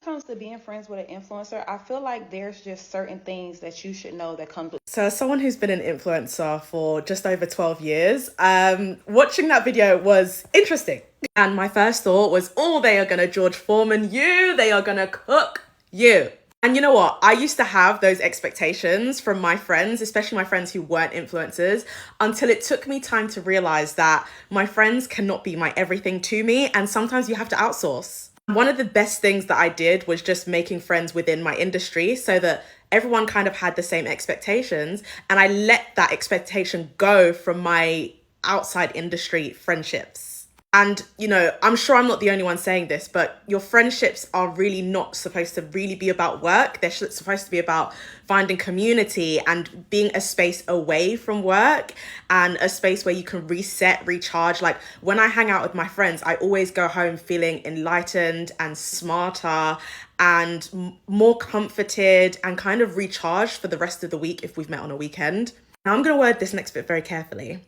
comes to being friends with an influencer, I feel like there's just certain things that you should know that comes with. So, as someone who's been an influencer for just over 12 years, watching that video was interesting. And my first thought was, oh, they are going to George Foreman you, they are going to cook you. And you know what? I used to have those expectations from my friends, especially my friends who weren't influencers, until it took me time to realize that my friends cannot be my everything to me. And sometimes you have to outsource. One of the best things that I did was just making friends within my industry so that everyone kind of had the same expectations. And I let that expectation go from my outside industry friendships. And, you know, I'm sure I'm not the only one saying this, but your friendships are really not supposed to really be about work. They're supposed to be about finding community and being a space away from work and a space where you can reset, recharge. Like when I hang out with my friends, I always go home feeling enlightened and smarter and more comforted and kind of recharged for the rest of the week if we've met on a weekend. Now I'm going to word this next bit very carefully.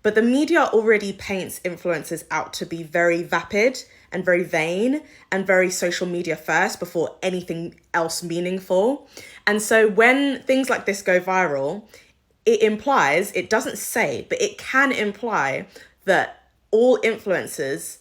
But the media already paints influencers out to be very vapid and very vain and very social media first before anything else meaningful. And so when things like this go viral, it doesn't say, but it can imply that all influencers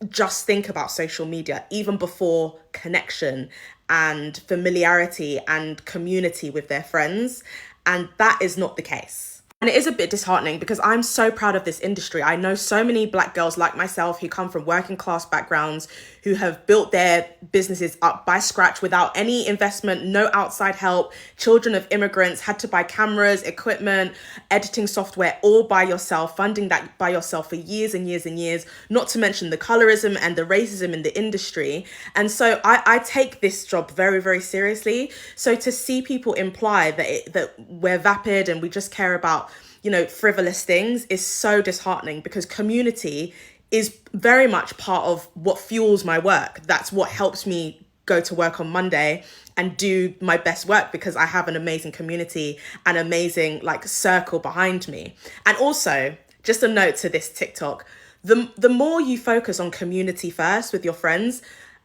just think about social media even before connection and familiarity and community with their friends. And that is not the case. And it is a bit disheartening because I'm so proud of this industry. I know so many Black girls like myself who come from working class backgrounds, who have built their businesses up by scratch without any investment, no outside help. Children of immigrants had to buy cameras, equipment, editing software, all by yourself, funding that by yourself for years and years and years, not to mention the colorism and the racism in the industry. And so I take this job very, very seriously. So to see people imply that we're vapid and we just care about, you know, frivolous things is so disheartening because community is very much part of what fuels my work. That's what helps me go to work on Monday and do my best work because I have an amazing community and amazing like circle behind me. And also, just a note to this TikTok, the more you focus on community first with your friends,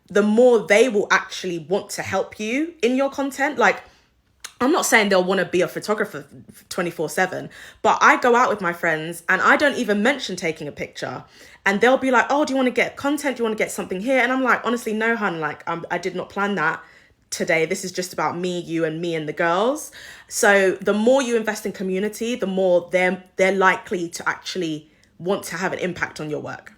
the more they will actually want to help you in your content. Like, I'm not saying they'll want to be a photographer 24/7, but I go out with my friends and I don't even mention taking a picture. And they'll be like, oh, do you want to get content? Do you want to get something here? And I'm like, honestly, no, hun, like I did not plan that today. This is just about me, you and me and the girls. So the more you invest in community, the more they're likely to actually want to have an impact on your work.